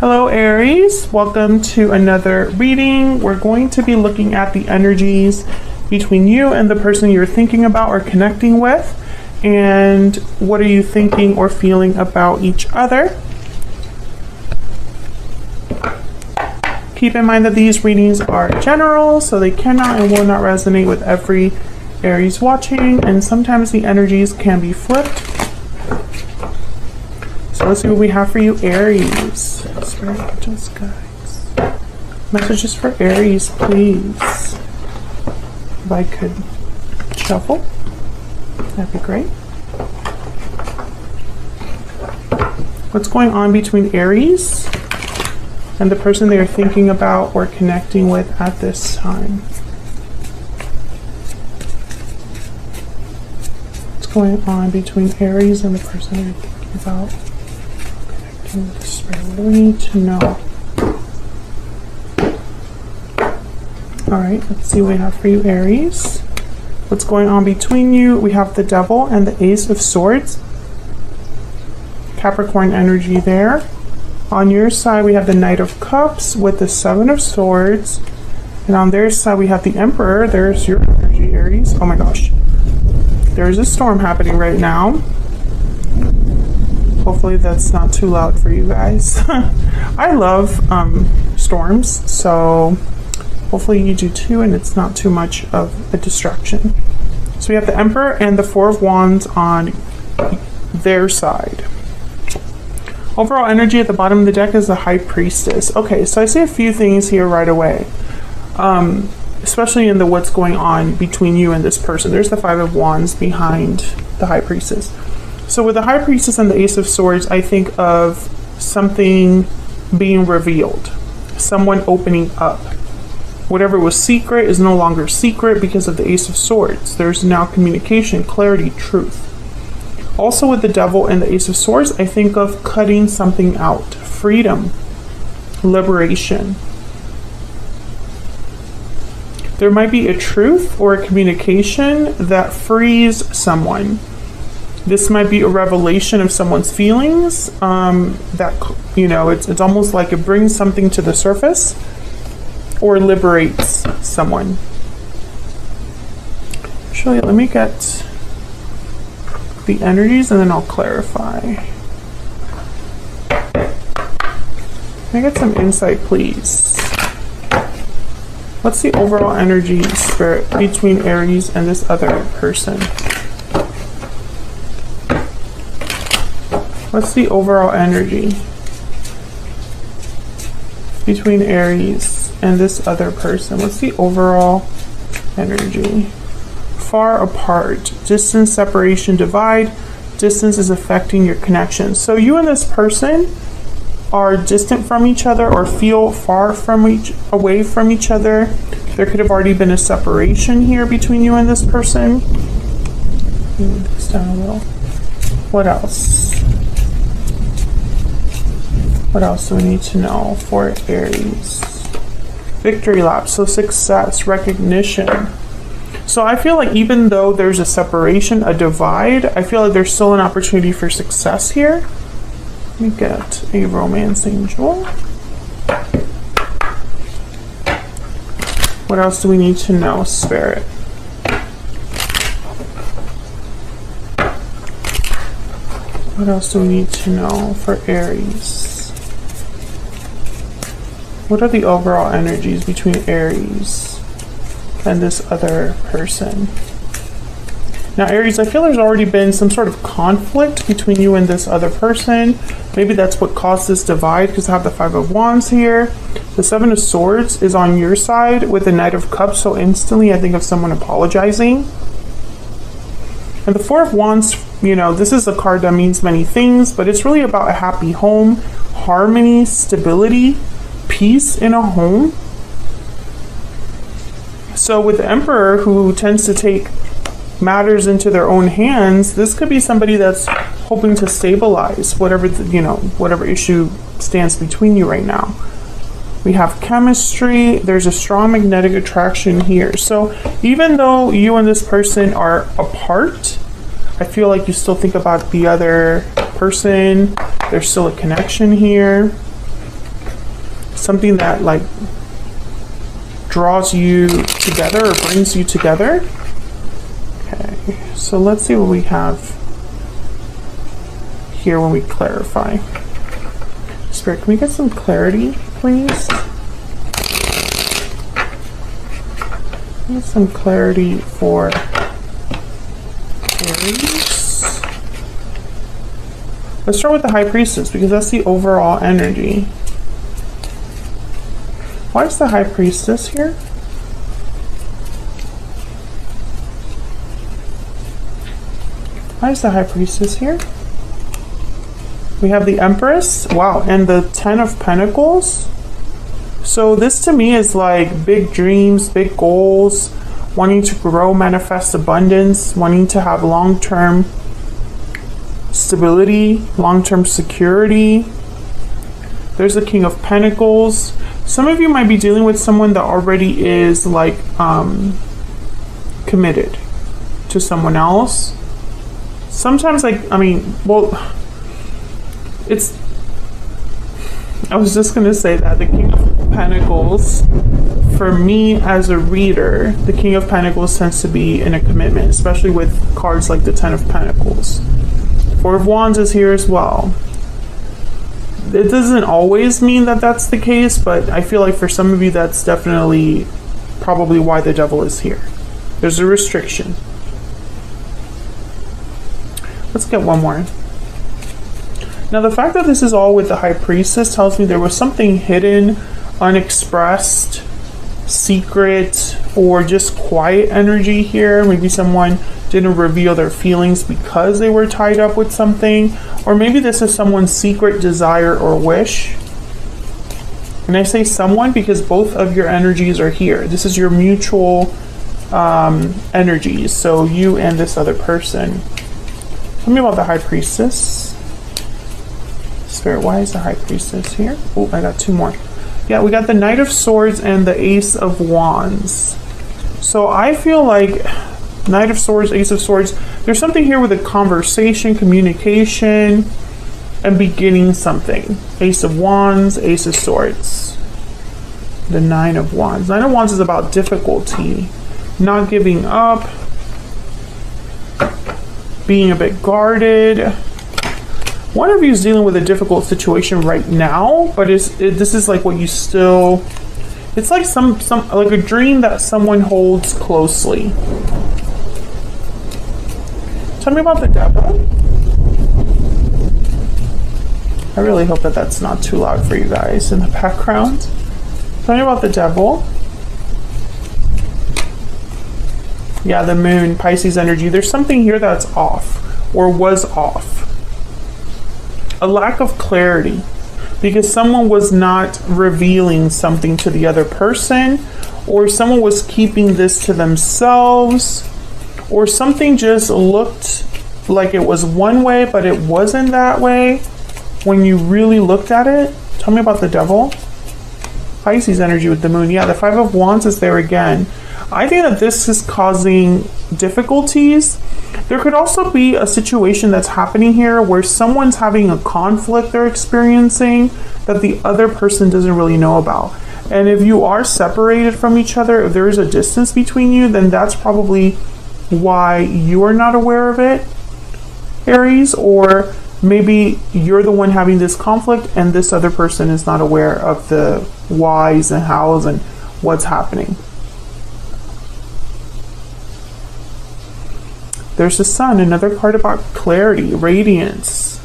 Hello Aries, welcome to another reading. We're going to be looking at the energies between you and the person you're thinking about or connecting with, and what are you thinking or feeling about each other. Keep in mind that these readings are general, so they cannot and will not resonate with every Aries watching, and sometimes the energies can be flipped. So let's see what we have for you, Aries. Spirit, angels, guides. Messages for Aries, please. If I could shuffle, that'd be great. What's going on between Aries and the person they are thinking about or connecting with at this time? What's going on between Aries and the person they're thinking about? With the spirit, what do we need to know? Alright, let's see what we have for you, Aries. What's going on between you? We have the Devil and the Ace of Swords. Capricorn energy there. On your side, we have the Knight of Cups with the Seven of Swords. And on their side, we have the Emperor. There's your energy, Aries. Oh my gosh. There's a storm happening right now. Hopefully that's not too loud for you guys. I love storms, so hopefully you do too, and it's not too much of a distraction. So we have the Emperor and the Four of Wands on their side. Overall energy at the bottom of the deck is the High Priestess. Okay, so I see a few things here right away, especially in the what's going on between you and this person. There's the Five of Wands behind the High Priestess. So with the High Priestess and the Ace of Swords, I think of something being revealed, someone opening up. Whatever was secret is no longer secret because of the Ace of Swords. There's now communication, clarity, truth. Also with the Devil and the Ace of Swords, I think of cutting something out, freedom, liberation. There might be a truth or a communication that frees someone. This might be a revelation of someone's feelings, that, you know, it's almost like it brings something to the surface or liberates someone. Actually, let me get the energies and then I'll clarify. Can I get some insight, please? What's the overall energy, Spirit, between Aries and this other person? What's the overall energy between Aries and this other person? What's the overall energy? Far apart, distance, separation, divide. Distance is affecting your connection. So you and this person are distant from each other or feel far from away from each other. There could have already been a separation here between you and this person. Move this down a little. What else? What else do we need to know for Aries? Victory lap, so success, recognition. So I feel like even though there's a separation, a divide, I feel like there's still an opportunity for success here. Let me get a romance angel. What else do we need to know, Spirit? What else do we need to know for Aries? What are the overall energies between Aries and this other person? Now, Aries, I feel there's already been some sort of conflict between you and this other person. Maybe that's what caused this divide, because I have the Five of Wands here. The Seven of Swords is on your side with the Knight of Cups, so instantly I think of someone apologizing. And the Four of Wands, you know, this is a card that means many things, but it's really about a happy home, harmony, stability, peace in a home. So with the Emperor, who tends to take matters into their own hands, this could be somebody that's hoping to stabilize whatever whatever issue stands between you right now. We have chemistry. There's a strong magnetic attraction here. So even though you and this person are apart, I feel like you still think about the other person. There's still a connection here. something that like draws you together or brings you together. Okay, so let's see what we have here when we clarify. Spirit, can we get some clarity, please? Get some clarity for Aries. Let's start with the High Priestess because that's the overall energy. Why is the High Priestess here? Why is the High Priestess here? We have the Empress. Wow, and the Ten of Pentacles. So this to me is like big dreams, big goals, wanting to grow, manifest abundance, wanting to have long-term stability, long-term security. There's the King of Pentacles. Some of you might be dealing with someone that already is like committed to someone else. Sometimes like, I mean, well, I was just going to say that the King of Pentacles, for me as a reader, the King of Pentacles tends to be in a commitment, especially with cards like the Ten of Pentacles. Four of Wands is here as well. It doesn't always mean that that's the case, but I feel like for some of you that's definitely probably why the Devil is here. There's a restriction. Let's get one more. Now the fact that this is all with the High Priestess tells me there was something hidden, unexpressed, secret, or just quiet energy here. Maybe someone didn't reveal their feelings because they were tied up with something, or maybe this is someone's secret desire or wish. And I say someone because both of your energies are here. This is your mutual energies, so you and this other person. Tell me about the High Priestess. Spirit, why is the High Priestess here? Oh, I got two more. Yeah, we got the Knight of Swords and the Ace of Wands. So I feel like Knight of Swords, Ace of Swords, there's something here with a conversation, communication, and beginning something. Ace of Wands, Ace of Swords. The Nine of Wands. Nine of Wands is about difficulty, not giving up, being a bit guarded. One of you is dealing with a difficult situation right now, but this is like what you still, it's like some like a dream that someone holds closely. Tell me about the Devil. I really hope that that's not too loud for you guys in the background. Tell me about the Devil. Yeah, the Moon, Pisces energy. There's something here that's off or was off. A lack of clarity because someone was not revealing something to the other person, or someone was keeping this to themselves, or something just looked like it was one way but it wasn't that way when you really looked at it. Tell me about the Devil. Pisces energy with the Moon. Yeah, the Five of Wands is there again. I think that this is causing difficulties. There could also be a situation that's happening here where someone's having a conflict they're experiencing that the other person doesn't really know about. And if you are separated from each other, if there is a distance between you, then that's probably why you're not aware of it, Aries, or maybe you're the one having this conflict and this other person is not aware of the whys and hows and what's happening. There's the Sun, another card about clarity, radiance.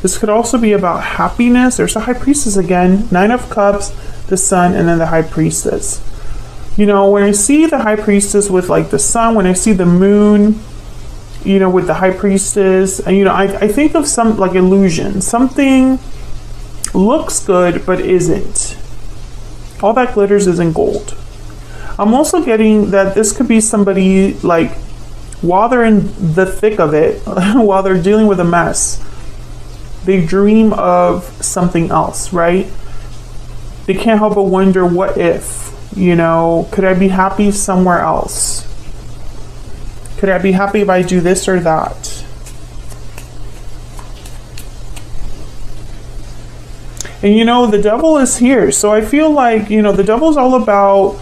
This could also be about happiness. There's the High Priestess again, Nine of Cups, the Sun, and then the High Priestess. You know, when I see the High Priestess with like the Sun, when I see the Moon, you know, with the High Priestess, and you know, I think of some like illusion. Something looks good but isn't. All that glitters isn't gold. I'm also getting that this could be somebody like, while they're in the thick of it, while they're dealing with a mess, they dream of something else, right? They can't help but wonder, what if, you know, could I be happy somewhere else? Could I be happy if I do this or that? And you know, the devil is here. So I feel like, you know, the devil's all about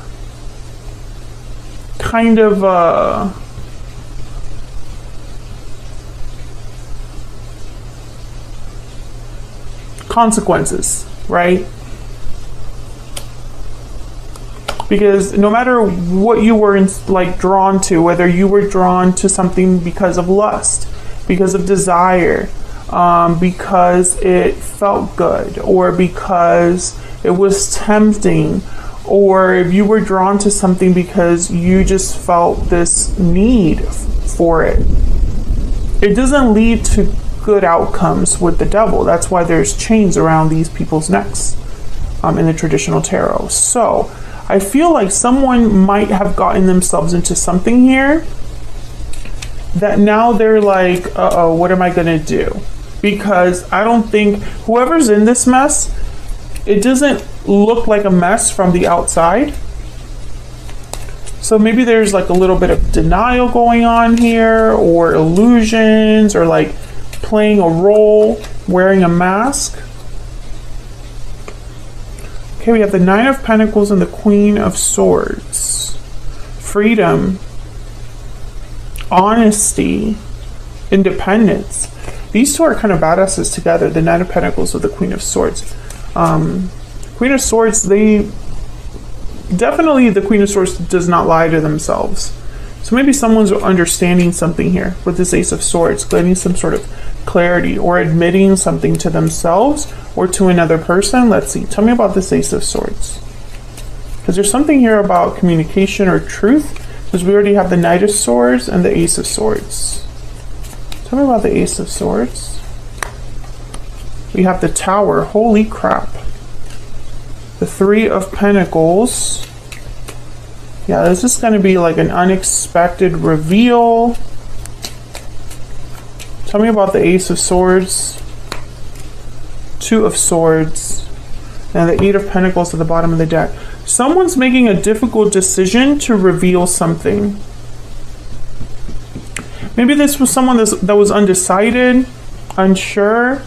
kind of consequences, right? Because no matter what you were like drawn to, whether you were drawn to something because of lust, because of desire, because it felt good, or because it was tempting, or if you were drawn to something because you just felt this need for it, it doesn't lead to good outcomes with the devil. That's why there's chains around these people's necks in the traditional tarot. So I feel like someone might have gotten themselves into something here that now they're like, uh-oh, what am I gonna do? Because I don't think whoever's in this mess, it doesn't look like a mess from the outside. So maybe there's like a little bit of denial going on here, or illusions, or like playing a role, wearing a mask. Okay, we have the Nine of Pentacles and the Queen of Swords. Freedom, honesty, independence. These two are kind of badasses together, the Nine of Pentacles with the Queen of Swords. Queen of Swords, definitely the Queen of Swords does not lie to themselves. So maybe someone's understanding something here with this Ace of Swords, getting some sort of clarity, or admitting something to themselves or to another person. Let's see. Tell me about this Ace of Swords. Because there's something here about communication or truth, because we already have the Knight of Swords and the Ace of Swords. Tell me about the Ace of Swords. We have the Tower. Holy crap. The Three of Pentacles. Yeah, this is going to be like an unexpected reveal. Tell me about the Ace of Swords. Two of Swords. And the Eight of Pentacles at the bottom of the deck. Someone's making a difficult decision to reveal something. Maybe this was someone that was undecided, unsure.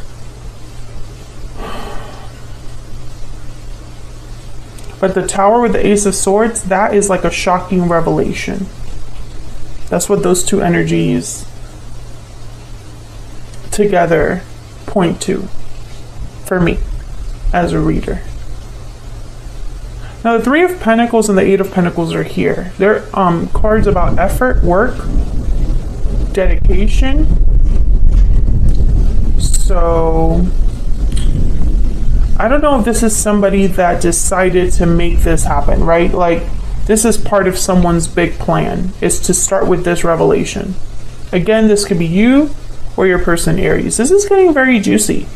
But the Tower with the Ace of Swords, that is like a shocking revelation. That's what those two energies together point to for me as a reader. Now the Three of Pentacles and the Eight of Pentacles are here. They're cards about effort, work, dedication. So I don't know if this is somebody that decided to make this happen, right? Like, this is part of someone's big plan, is to start with this revelation. Again, this could be you or your person, Aries. This is getting very juicy,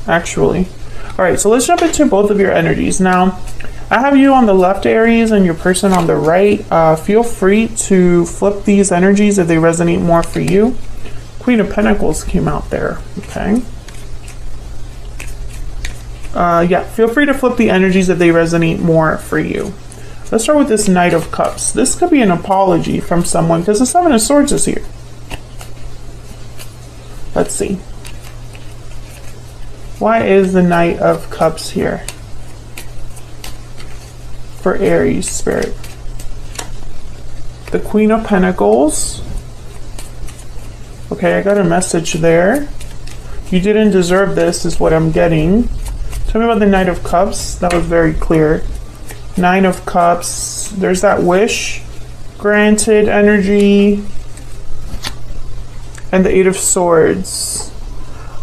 actually. All right, so let's jump into both of your energies. Now, I have you on the left, Aries, and your person on the right. Feel free to flip these energies if they resonate more for you. Queen of Pentacles came out there, okay? Yeah, feel free to flip the energies if they resonate more for you. Let's start with this Knight of Cups. This could be an apology from someone because the Seven of Swords is here. Let's see. Why is the Knight of Cups here for Aries spirit? The Queen of Pentacles. Okay, I got a message there. You didn't deserve this is what I'm getting. Tell me about the Knight of Cups. That was very clear. Nine of Cups. There's that wish granted energy. And the Eight of Swords.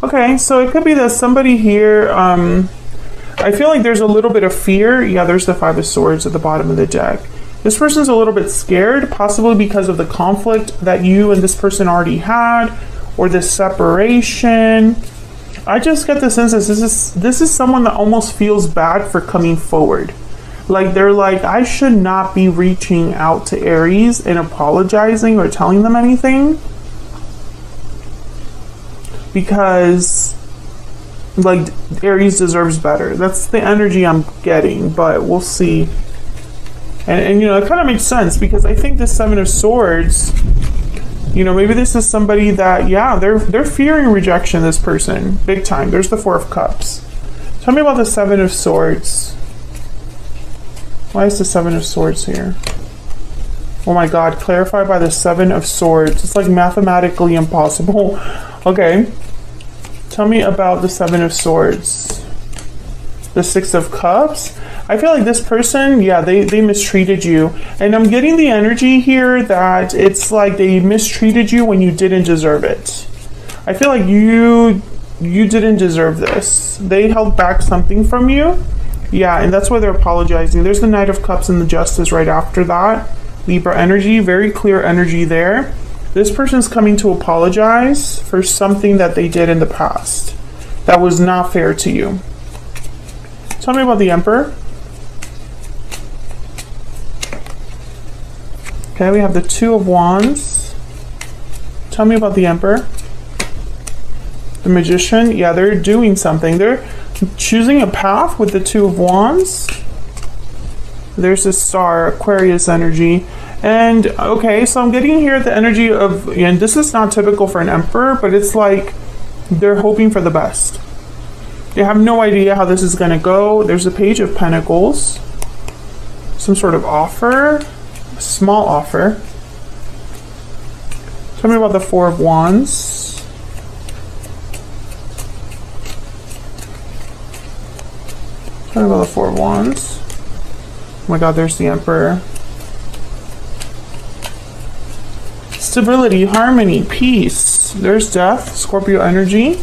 Okay, so it could be that somebody here, I feel like there's a little bit of fear. Yeah, there's the Five of Swords at the bottom of the deck. This person's a little bit scared, possibly because of the conflict that you and this person already had, or this separation. I just get the sense that this is someone that almost feels bad for coming forward. Like, they're like, I should not be reaching out to Aries and apologizing or telling them anything, because like Aries deserves better. That's the energy I'm getting, but we'll see. And you know, it kind of makes sense, because I think this Seven of Swords, you know, maybe this is somebody that, yeah, they're fearing rejection, this person, big time. There's the Four of Cups. Tell me about the Seven of Swords. Why is the Seven of Swords here? Oh my God, clarify by the Seven of Swords. It's like mathematically impossible. Okay. Tell me about the Seven of Swords. The Six of Cups. I feel like this person, yeah, they mistreated you. And I'm getting the energy here that it's like they mistreated you when you didn't deserve it. I feel like you didn't deserve this. They held back something from you. Yeah, and that's why they're apologizing. There's the Knight of Cups and the Justice right after that. Libra energy, very clear energy there. This person's coming to apologize for something that they did in the past that was not fair to you. Tell me about the Emperor. Okay, we have the Two of Wands. Tell me about the Emperor. The Magician, yeah, they're doing something. They're choosing a path with the Two of Wands. There's a Star, Aquarius energy. And okay, so I'm getting here the energy of, and this is not typical for an Emperor, but it's like they're hoping for the best. They have no idea how this is going to go. There's a Page of Pentacles. Some sort of offer. A small offer. Tell me about the Four of Wands. Tell me about the Four of Wands. Oh my God, there's the Emperor. Stability, harmony, peace. There's Death, Scorpio energy.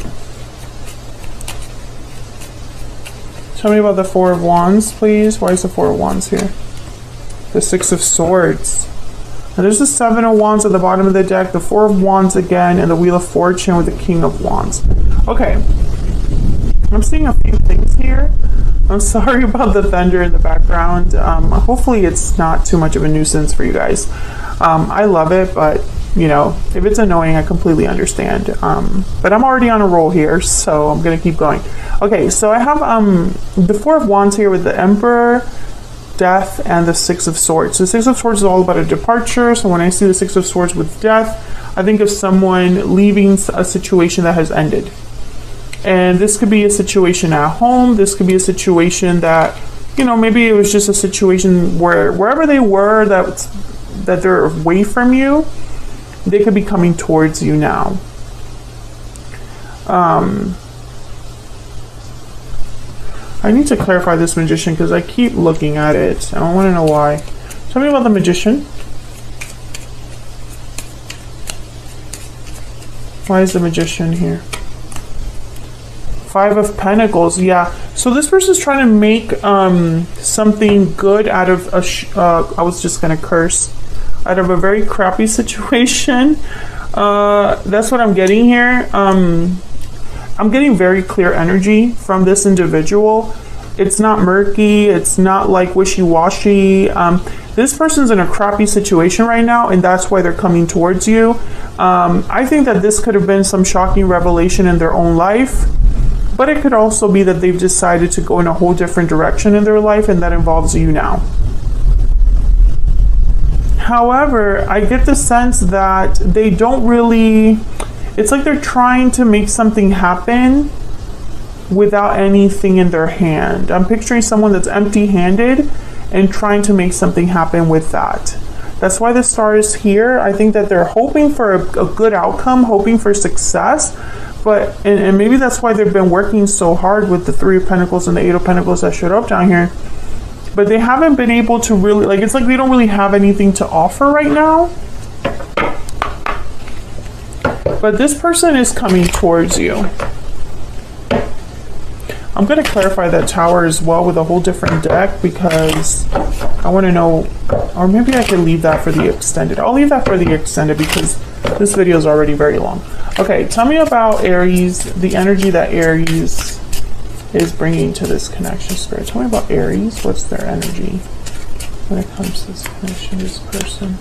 Tell me about the Four of Wands, please. Why is the Four of Wands here? The Six of Swords. And there's the Seven of Wands at the bottom of the deck, the Four of Wands again, and the Wheel of Fortune with the King of Wands. Okay. I'm seeing a few things here. I'm sorry about the thunder in the background. Hopefully it's not too much of a nuisance for you guys. I love it, but you know, if it's annoying, I completely understand. But I'm already on a roll here, so I'm gonna keep going. Okay, so I have the Four of Wands here with the Emperor, Death, and the Six of Swords. So the Six of Swords is all about a departure. So when I see the Six of Swords with Death, I think of someone leaving a situation that has ended. And this could be a situation at home. This could be a situation that, you know, maybe it was just a situation where wherever they were that they're away from you, they could be coming towards you now. I need to clarify this Magician because I keep looking at it and I want to know why. Tell me about the Magician. Why is the Magician here? Five of Pentacles, yeah. So this person's trying to make something good out of a, I was just gonna curse, out of a very crappy situation. That's what I'm getting here. I'm getting very clear energy from this individual. It's not murky, it's not like wishy-washy. This person's in a crappy situation right now, and that's why they're coming towards you. I think that this could have been some shocking revelation in their own life. But it could also be that they've decided to go in a whole different direction in their life, and that involves you now. However, I get the sense that they don't really, it's like they're trying to make something happen without anything in their hand. I'm picturing someone that's empty-handed and trying to make something happen with that. That's why the Star is here. I think that they're hoping for a good outcome, hoping for success. But, and maybe that's why they've been working so hard with the Three of Pentacles and the Eight of Pentacles that showed up down here. But they haven't been able to really, like, it's like they don't really have anything to offer right now. But this person is coming towards you. I'm going to clarify that Tower as well with a whole different deck because I want to know, or maybe I could leave that for the extended. I'll leave that for the extended because this video is already very long. Okay, tell me about Aries, the energy that Aries is bringing to this connection, Spirit. Tell me about Aries. What's their energy when it comes to this connection, this person?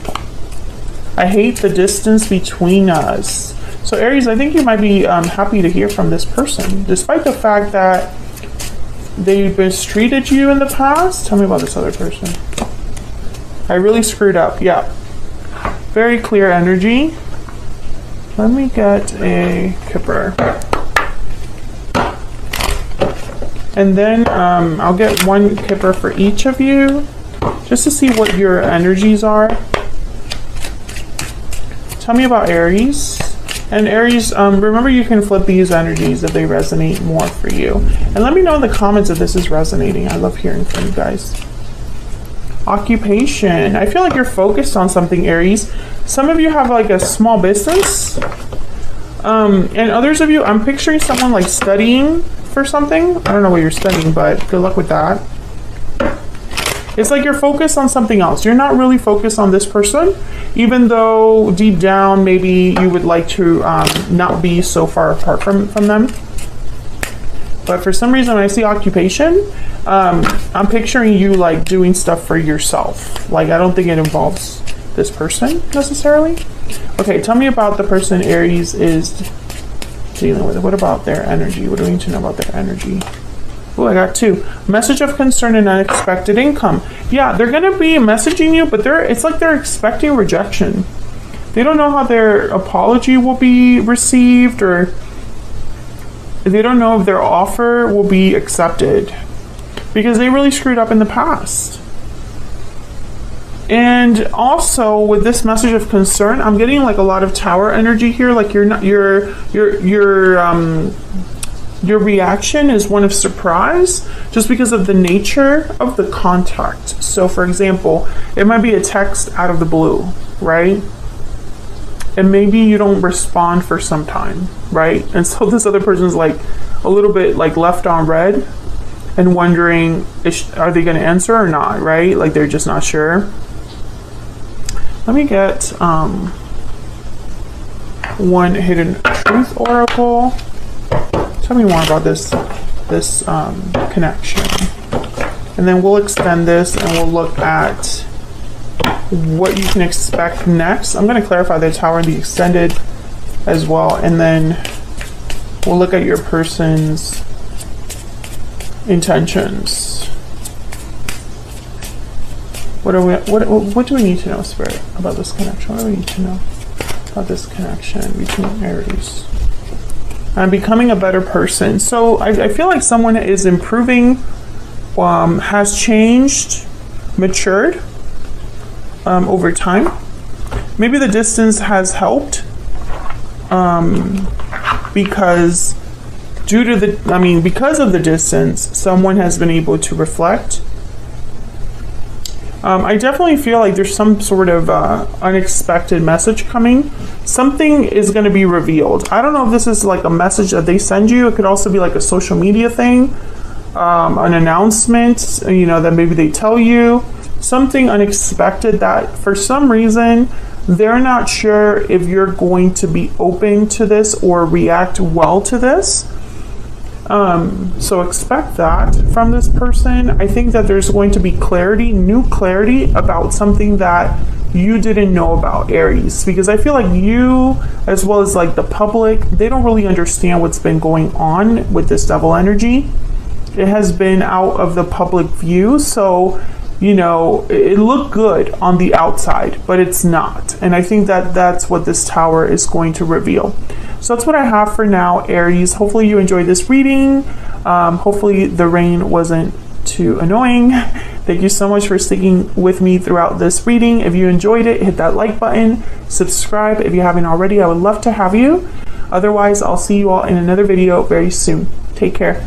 I hate the distance between us. So Aries, I think you might be happy to hear from this person, despite the fact that they've mistreated you in the past. Tell me about this other person. I really screwed up. Yeah. Very clear energy. Let me get a Kipper. And then I'll get one kipper for each of you just to see what your energies are. Tell me about Aries. And Aries, remember you can flip these energies if they resonate more for you. And let me know in the comments if this is resonating. I love hearing from you guys. Occupation. I feel like you're focused on something, Aries. Some of you have like a small business. And others of you, I'm picturing someone like studying for something. I don't know what you're studying, but good luck with that. It's like you're focused on something else. You're not really focused on this person, even though deep down, maybe you would like to not be so far apart from them. But for some reason, when I see occupation, I'm picturing you like doing stuff for yourself. Like, I don't think it involves this person necessarily. Okay, tell me about the person Aries is dealing with. What about their energy? What do we need to know about their energy? Oh, I got 2. Message of concern and unexpected income. Yeah, they're going to be messaging you, but it's like they're expecting rejection. They don't know how their apology will be received, or they don't know if their offer will be accepted because they really screwed up in the past. And also with this message of concern, I'm getting like a lot of Tower energy here. Like your reaction is one of surprise just because of the nature of the contact. So for example, it might be a text out of the blue, right? And maybe you don't respond for some time, right? And so this other person's like a little bit like left on red and wondering, are they going to answer or not, right? Like they're just not sure. Let me get one hidden truth oracle. Tell me more about this connection, and then we'll extend this and we'll look at what you can expect next. I'm going to clarify the Tower and the extended as well, and then we'll look at your person's intentions. What do we need to know, Spirit, about this connection? What do we need to know about this connection between Aries? I'm becoming a better person. So I feel like someone is improving, has changed, matured over time. Maybe the distance has helped because because of the distance, someone has been able to reflect. I definitely feel like there's some sort of unexpected message coming. Something is going to be revealed. I don't know if this is like a message that they send you. It could also be like a social media thing, an announcement, that maybe they tell you. Something unexpected that for some reason they're not sure if you're going to be open to this or react well to this. So expect that from this person. I think that there's going to be new clarity about something that you didn't know about, Aries, because I feel like you, as well as like the public, they don't really understand what's been going on with this Devil energy. It has been out of the public view, so it looked good on the outside, but it's not. And I think that that's what this Tower is going to reveal. So that's what I have for now, Aries. Hopefully you enjoyed this reading. Hopefully the rain wasn't too annoying. Thank you so much for sticking with me throughout this reading. If you enjoyed it, hit that like button, subscribe if you haven't already. I would love to have you. Otherwise, I'll see you all in another video very soon. Take care.